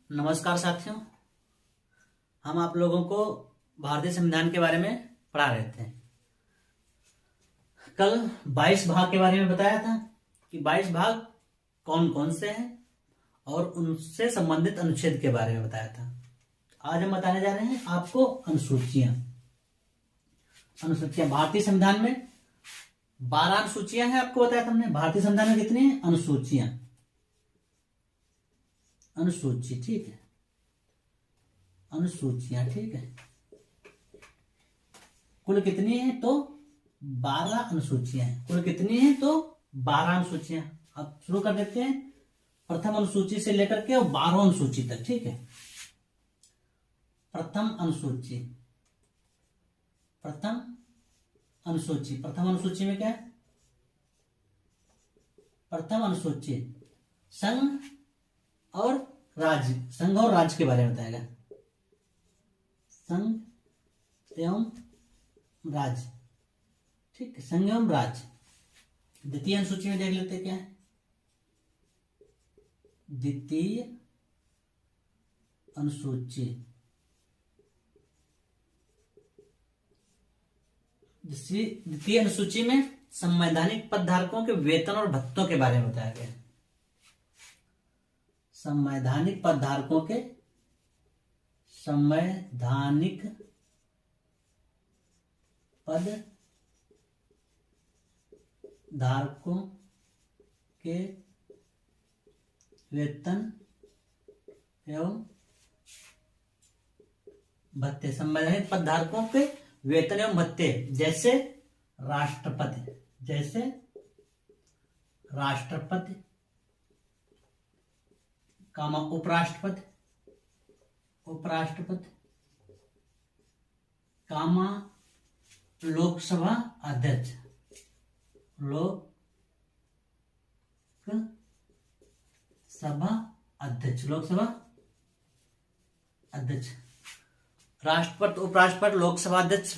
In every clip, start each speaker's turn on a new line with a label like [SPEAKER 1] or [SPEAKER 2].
[SPEAKER 1] नमस्कार साथियों। हम आप लोगों को भारतीय संविधान के बारे में पढ़ा रहे थे। कल 22 भाग के बारे में बताया था कि 22 भाग कौन कौन से हैं और उनसे संबंधित अनुच्छेद के बारे में बताया था। आज हम बताने जा रहे हैं आपको अनुसूचियां। भारतीय संविधान में 12 अनुसूचियां हैं। आपको बताया था हमने भारतीय संविधान में कितनी है अनुसूचियां। अनुसूची, ठीक है, अनुसूचियां, ठीक है। कुल कितनी है तो 12 अनुसूचियां हैं। कुल कितनी है तो 12 अनुसूचियां। अब शुरू कर देते हैं प्रथम अनुसूची से लेकर के और 12 अनुसूची तक, ठीक है। प्रथम अनुसूची, प्रथम अनुसूची, प्रथम अनुसूची में क्या है? प्रथम अनुसूची संघ और राज्य, संघ और राज्य के बारे में बताएगा। संघ एवं राज्य, ठीक है, संघ एवं राज्य। द्वितीय अनुसूची में देख लेते क्या है? द्वितीय अनुसूची, द्वितीय अनुसूची में संवैधानिक पदधारकों के वेतन और भत्तों के बारे में बताया गया। संवैधानिक पदधारकों के, संवैधानिक पद धारकों के वेतन एवं भत्ते। संवैधानिक पद धारकों के वेतन एवं भत्ते जैसे राष्ट्रपति, जैसे राष्ट्रपति, कामा उपराष्ट्रपति, उपराष्ट्रपति, कामा लोकसभा अध्यक्ष, लोकसभा अध्यक्ष, लोकसभा अध्यक्ष, राष्ट्रपति, उपराष्ट्रपति, लोकसभा अध्यक्ष,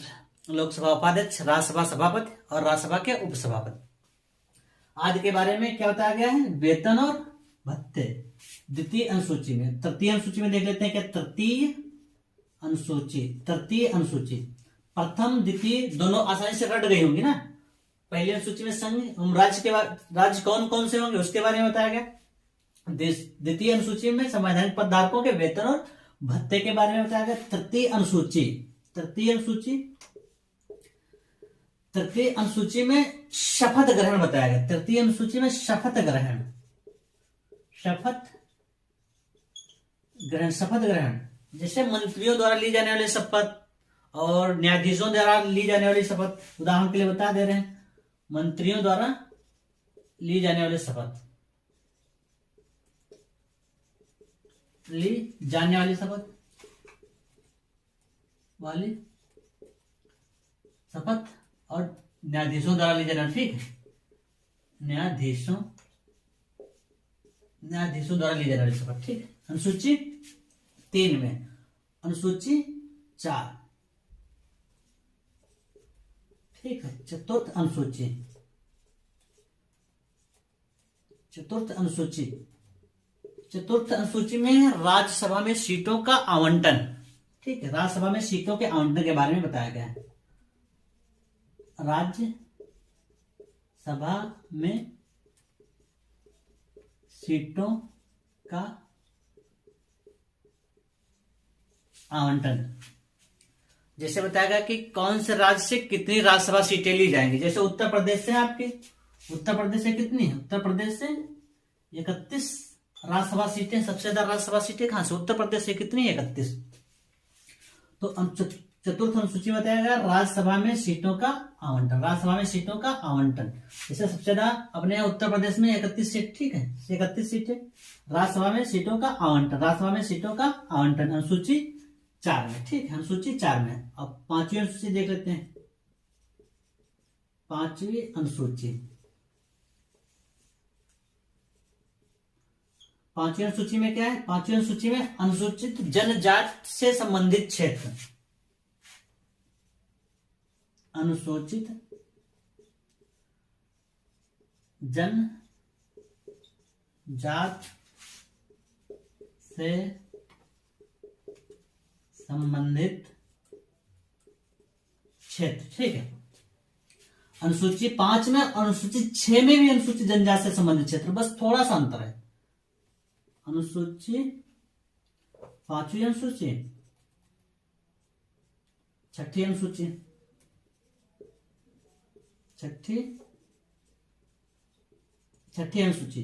[SPEAKER 1] लोकसभा उपाध्यक्ष, राज्यसभा सभापति और राज्यसभा के उपसभापति आदि के बारे में क्या बताया गया है? वेतन और भत्ते। द्वितीय अनुसूची में, तृतीय अनुसूची में देख लेते हैं क्या? तृतीय अनुसूची, तृतीय अनुसूची प्रथम द्वितीय दोनों आसानी से रट गई होंगी ना। पहली अनुसूची में संघ राज्य के राज्य कौन कौन से होंगे उसके बारे में बताया गया। द्वितीय अनुसूची में संवैधानिक पदधारकों के वेतन और भत्ते के बारे में बताया गया। तृतीय अनुसूची, तृतीय अनुसूची, तृतीय अनुसूची में शपथ ग्रहण बताया गया। तृतीय अनुसूची में शपथ ग्रहण, शपथ ग्रहण, शपथ ग्रहण जैसे मंत्रियों द्वारा ली जाने वाली शपथ और न्यायाधीशों द्वारा ली जाने वाली शपथ। उदाहरण के लिए बता दे रहे हैं, मंत्रियों द्वारा ली जाने वाली शपथ, ली जाने वाली शपथ, वाली शपथ और न्यायाधीशों द्वारा ली जाने वाली, ठीक है, न्यायाधीशों द्वारा ली जाने वाली शपथ, ठीक है। अनुसूची 3 में, अनुसूची 4, ठीक है। चतुर्थ अनुसूची, चतुर्थ अनुसूची, चतुर्थ अनुसूची में राज्यसभा में सीटों का आवंटन, ठीक है, राज्यसभा में सीटों के आवंटन के बारे में बताया गया है। राज्यसभा में सीटों का आवंटन जैसे बताया गया कि कौन से राज्य से कितनी राज्यसभा सीटें ली जाएंगी। जैसे उत्तर प्रदेश से आपके, उत्तर प्रदेश से कितनी है? उत्तर प्रदेश से 31 राज्यसभा सीटें, सबसे ज्यादा राज्यसभा सीटें कहां से? उत्तर प्रदेश से कितनी? 31। तो चतुर्थ अनुसूची में बताया गया राज्यसभा में सीटों का आवंटन, राज्यसभा में सीटों का आवंटन। जैसे सबसे ज्यादा अपने उत्तर प्रदेश में 31 सीट, ठीक है, 31 सीटें राज्यसभा में सीटों का आवंटन, राज्यसभा में सीटों का आवंटन अनुसूची 4 में, ठीक है, अनुसूची 4 में। अब 5वीं अनुसूची देख लेते हैं। 5वीं अनुसूची, 5वीं अनुसूची में क्या है? 5वीं अनुसूची में अनुसूचित जनजाति से संबंधित क्षेत्र, अनुसूचित जनजाति से संबंधित क्षेत्र। ठीक है, अनुसूची 5 में, अनुसूची 6 में भी अनुसूचित जनजाति से संबंधित क्षेत्र, बस थोड़ा सा अंतर है। अनुसूची 5वीं अनुसूची, 6ठी अनुसूची, 6ठी अनुसूची,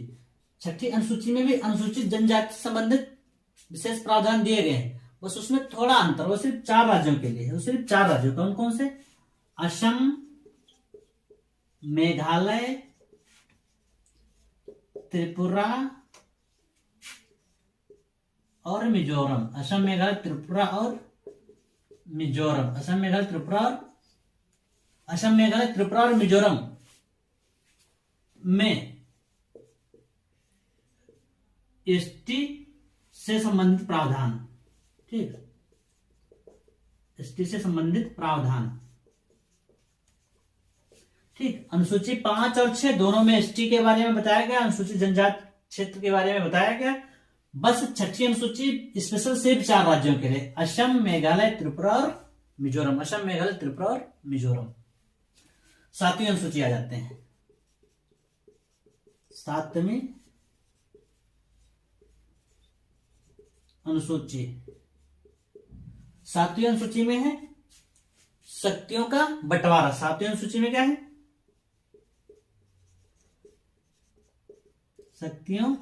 [SPEAKER 1] 6ठी अनुसूची में भी अनुसूचित जनजाति से संबंधित विशेष प्रावधान दिए गए हैं, बस उसमें थोड़ा अंतर, वो सिर्फ 4 राज्यों के लिए है। वो सिर्फ 4 राज्यों, कौन कौन से? असम, मेघालय, त्रिपुरा और मिजोरम। असम, मेघालय, त्रिपुरा और मिजोरम। असम, मेघालय, त्रिपुरा और असम, मेघालय, त्रिपुरा और मिजोरम में एसटी से संबंधित प्रावधान। ठीक, एसटी से संबंधित प्रावधान। ठीक, अनुसूची 5 और 6 दोनों में एसटी के बारे में बताया गया, अनुसूचित जनजाति क्षेत्र के बारे में बताया गया। बस 6ठी अनुसूची स्पेशल सिर्फ 4 राज्यों के लिए, असम, मेघालय, त्रिपुरा और मिजोरम। असम, मेघालय, त्रिपुरा और मिजोरम। 7वीं अनुसूची आ जाते हैं। 7वीं अनुसूची, 7वीं अनुसूची में है शक्तियों का बंटवारा। 7वीं अनुसूची में क्या है? शक्तियों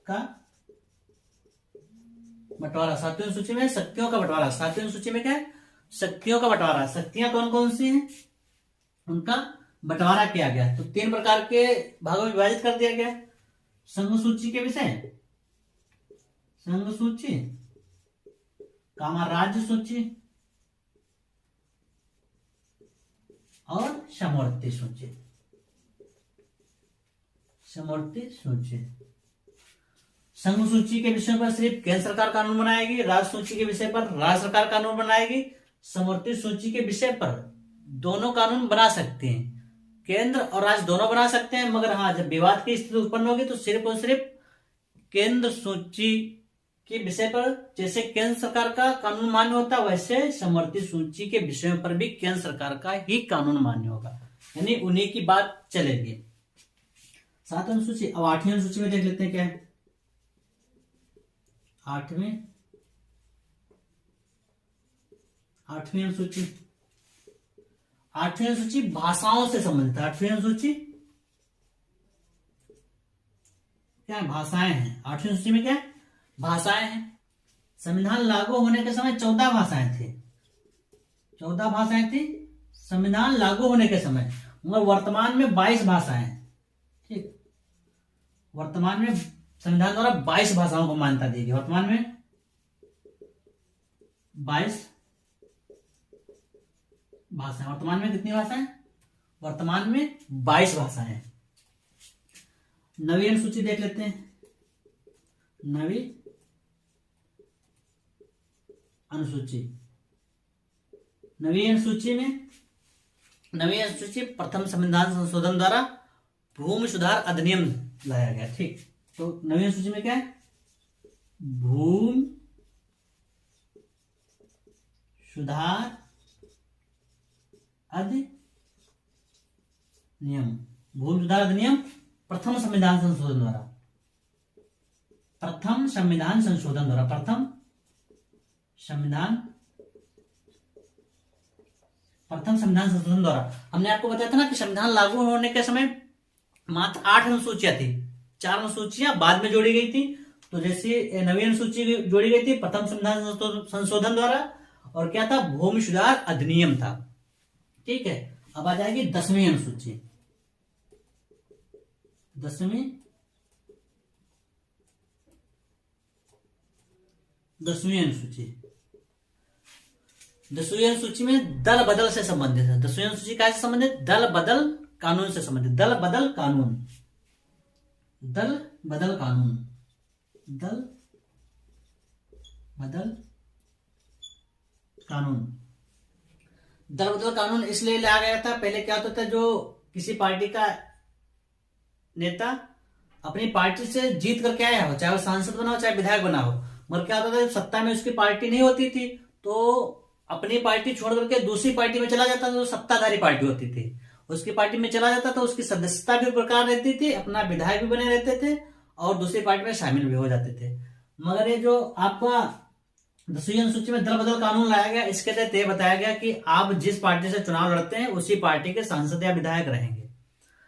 [SPEAKER 1] का बंटवारा। 7वीं अनुसूची में शक्तियों का बंटवारा। 7वीं अनुसूची में क्या है? शक्तियों का बंटवारा। शक्तियां कौन कौन सी हैं, उनका बंटवारा किया गया। तो 3 प्रकार के भागों में विभाजित कर दिया गया। संघ सूची के विषय, संघ सूची, कामा राज्य सूची और समवर्ती सूची। समवर्ती सूची, संघ सूची के विषय पर सिर्फ केंद्र सरकार कानून बनाएगी, राज्य सूची के विषय पर राज्य सरकार कानून बनाएगी। समवर्ती सूची के विषय पर दोनों कानून बना सकते हैं, केंद्र और राज्य दोनों बना सकते हैं, मगर हाँ, जब विवाद की स्थिति उत्पन्न होगी तो सिर्फ और सिर्फ केंद्र सूची के विषय पर, जैसे केंद्र सरकार का कानून मान्य होता है, वैसे समवर्ती सूची के विषयों पर भी केंद्र सरकार का ही कानून मान्य होगा, यानी उन्हीं की बात चलेगी। 7 अनुसूची। अब 8वीं अनुसूची में देख लेते हैं क्या है। 8वीं अनुसूची, 8वीं अनुसूची भाषाओं से संबंधित। 8वीं अनुसूची क्या है? भाषाएं हैं। 8वीं अनुसूची में क्या है? भाषाएं हैं। संविधान लागू होने के समय 14 भाषाएं थी। 14 भाषाएं थी संविधान लागू होने के समय, मगर वर्तमान में 22 भाषाएं। ठीक, वर्तमान में संविधान द्वारा 22 भाषाओं को मान्यता दी गई। वर्तमान में 22 भाषाएं। वर्तमान में कितनी भाषाएं? वर्तमान में 22 भाषाएं। 9वीं अनुसूची देख लेते हैं। 9वीं अनुसूची, 9वीं अनुसूची में, 9वीं अनुसूची प्रथम संविधान संशोधन द्वारा भूमि सुधार अधिनियम लाया गया। ठीक, तो 9वीं अनुसूची में क्या है? भूमि सुधार अधिनियम। भूमि सुधार अधिनियम प्रथम संविधान संशोधन द्वारा, प्रथम संविधान संशोधन द्वारा, प्रथम संविधान संशोधन द्वारा। हमने आपको बताया था ना कि संविधान लागू होने के समय मात्र 8 अनुसूचियां थी, 4 अनुसूचियां बाद में जोड़ी गई थी। तो जैसे 9वीं अनुसूची जोड़ी गई थी प्रथम संविधान संशोधन द्वारा, और क्या था? भूमि सुधार अधिनियम था। ठीक है, अब आ जाएगी 10वीं अनुसूची। 10वीं अनुसूची, 10वीं अनुसूची में दल बदल से संबंधित है। 10वीं अनुसूची क्या से संबंधित? दल बदल कानून से संबंधित। दल बदल कानून, दल बदल कानून, दल बदल कानून। दल बदल कानून इसलिए लाया गया था, पहले क्या होता था, जो किसी पार्टी का नेता अपनी पार्टी से जीत करके आया हो, चाहे वो सांसद बना हो चाहे विधायक बना हो, मगर क्या होता था, सत्ता में उसकी पार्टी नहीं होती थी, तो अपनी पार्टी छोड़ करके दूसरी पार्टी में चला जाता था, जो सत्ताधारी पार्टी होती थी उसकी पार्टी में चला जाता था, उसकी सदस्यता भी प्रकार रहती थी, अपना विधायक भी बने रहते थे और दूसरी पार्टी में शामिल भी हो जाते थे। मगर ये जो आपका 10वीं अनुसूची में दल बदल कानून लाया गया, इसके तहत यह बताया गया कि आप जिस पार्टी से चुनाव लड़ते हैं उसी पार्टी के सांसद या विधायक रहेंगे।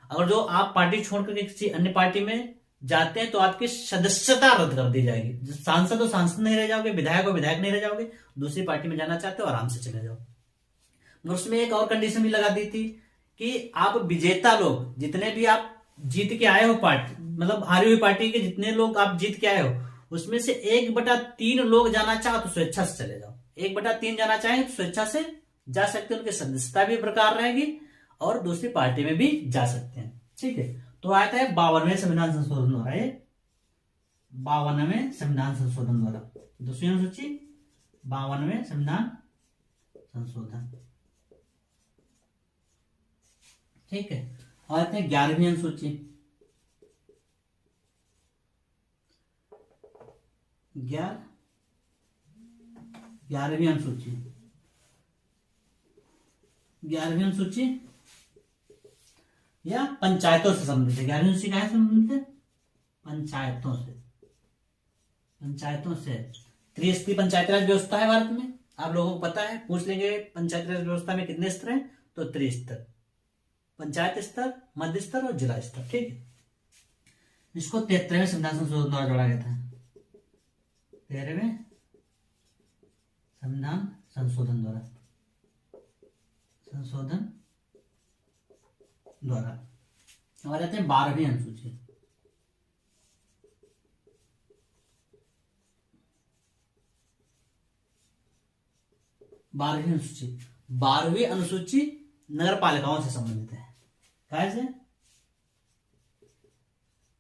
[SPEAKER 1] अगर जो आप पार्टी छोड़कर किसी अन्य पार्टी में जाते हैं तो आपकी सदस्यता रद्द कर दी जाएगी। सांसद तो सांसद नहीं रह जाओगे, विधायक हो विधायक नहीं रह जाओगे, दूसरी पार्टी में जाना चाहते हो आराम से चले जाओ। मगर उसमें एक और कंडीशन भी लगा दी थी कि आप विजेता लोग जितने भी आप जीत के आए हो पार्टी, मतलब हारी हुई पार्टी के जितने लोग आप जीत के आए हो उसमें से 1/3 लोग जाना चाहो तो स्वेच्छा से चले जाओ। 1/3 जाना चाहे तो स्वेच्छा से जा सकते हैं, उनकी सदस्यता भी प्रकार रहेगी और दूसरी पार्टी में भी जा सकते हैं। ठीक है, तो आता है 52वें संविधान संशोधन द्वारा, ये 52वें संविधान संशोधन द्वारा 10वीं अनुसूची 52वें संविधान संशोधन। ठीक है, और आते हैं 11वीं अनुसूची। 11वीं अनुसूची 11वीं अनुसूची या पंचायतों से संबंधित है। 11वीं अनुसूची कहाँ से संबंधित है? पंचायतों से। पंचायतों से त्रिस्तरीय पंचायती राज व्यवस्था है भारत में, आप लोगों को पता है, पूछ लेंगे पंचायती राज व्यवस्था में कितने स्तर हैं, तो त्रिस्तर, पंचायत स्तर, मध्य स्तर और जिला स्तर। ठीक है, इसको 73वें संविधान संशोधन द्वारा जोड़ा गया था। 13वें संविधान संशोधन द्वारा और आते हैं 12वीं अनुसूची। 12वीं अनुसूची नगर पालिकाओं से संबंधित है। कैसे?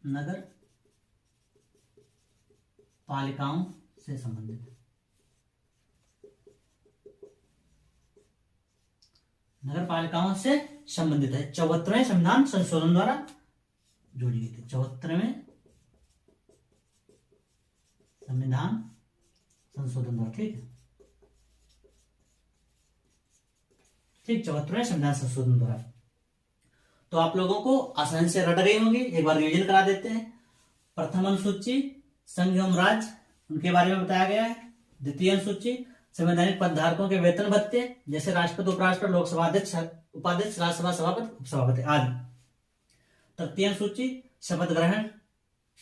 [SPEAKER 1] नगर पालिकाओं से संबंधित है। नगर पालिकाओं से संबंधित है। 74वें संविधान संशोधन द्वारा जोड़ी गई थी। 74वें संविधान संशोधन द्वारा। ठीक है, ठीक, 74वें संविधान संशोधन द्वारा। तो आप लोगों को आसानी से रट गई होंगी, एक बार रिवीजन करा देते हैं। प्रथम अनुसूची संघ एवं राज्य, उनके बारे में बताया गया है। द्वितीय अनुसूची संवैधानिक पदधारकों के वेतन भत्ते, जैसे राष्ट्रपति, उपराष्ट्रपति, लोकसभा अध्यक्ष, उपाध्यक्ष, राज्यसभा सभापति, उपसभापति आदि। तृतीय अनुसूची शपथ ग्रहण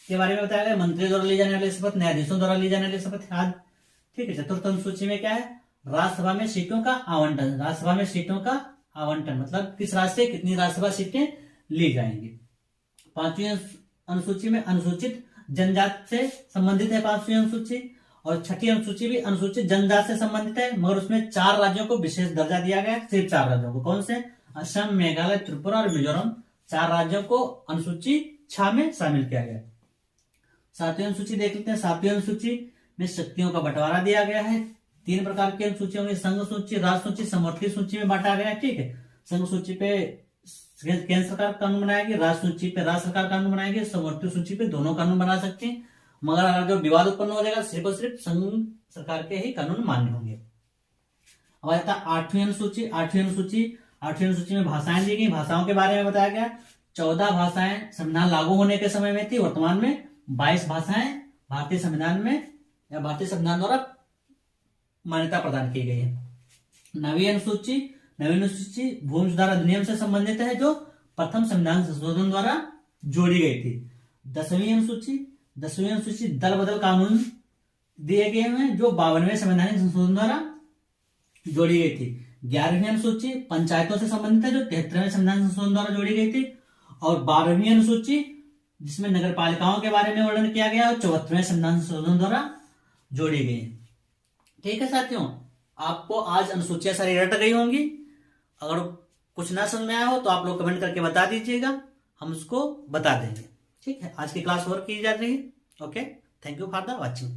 [SPEAKER 1] के बारे में बताया गया, मंत्री द्वारा ली जाने वाली शपथ, न्यायाधीशों द्वारा ली जाने वाली शपथ आदि। ठीक है, चतुर्थ अनुसूची में क्या है? राज्यसभा में सीटों का आवंटन। राज्यसभा में सीटों का आवंटन मतलब किस राज्य से कितनी राज्यसभा सीटें ली जाएंगी। पांचवी अनुसूची में अनुसूचित जनजाति से संबंधित है 5वीं अनुसूची, और छठी अनुसूची भी अनुसूचित जनजाति से संबंधित है, मगर उसमें 4 राज्यों को विशेष दर्जा दिया गया है। सिर्फ 4 राज्यों को, कौन से? असम, मेघालय, त्रिपुरा और मिजोरम। 4 राज्यों को अनुसूची 6 में शामिल किया गया। 7वीं अनुसूची देख लेते हैं। 7वीं अनुसूची में शक्तियों का बंटवारा दिया गया है। 3 प्रकार की अनुसूची होंगी, संघ सूची, राज्य सूची, समवर्ती सूची में बांटा गया है। ठीक है, संघ सूची पे केंद्र सरकार कानून बनाएगी, राज्य सूची पे राज्य सरकार कानून बनाएगी, समवर्ती सूची पे दोनों कानून बना सकते हैं। मगर अगर जो विवाद उत्पन्न हो जाएगा सिर्फ और सिर्फ संघ सरकार के ही कानून मान्य होंगे। अब आता है 8वीं अनुसूची। 8वीं अनुसूची में भाषाएं दी गई। भाषाओं के बारे में बताया गया। 14 भाषाएं संविधान लागू होने के समय में थी, वर्तमान में 22 भाषाएं भारतीय संविधान में या भारतीय संविधान द्वारा मान्यता प्रदान की गई है। 9वीं अनुसूची भूमि सुधार अधिनियम से संबंधित है, जो प्रथम संविधान संशोधन द्वारा जोड़ी गई थी। 10वीं अनुसूची दल बदल कानून दिए गए हैं, जो 52वें संवैधानिक संशोधन द्वारा जोड़ी गई थी। 11वीं अनुसूची पंचायतों से संबंधित है, जो 73वें संविधान संशोधन द्वारा जोड़ी गई थी। और 12वीं अनुसूची जिसमें नगर पालिकाओं के बारे में वर्णन किया गया, और 74वें संविधान संशोधन द्वारा जोड़ी गई। ठीक है साथियों, आपको आज अनुसूचियां सारी रट गई होंगी। अगर कुछ ना समझ में आया हो तो आप लोग कमेंट करके बता दीजिएगा, हम उसको बता देंगे। ठीक है, आज की क्लास और की जा रही है। Okay, thank you for the watching.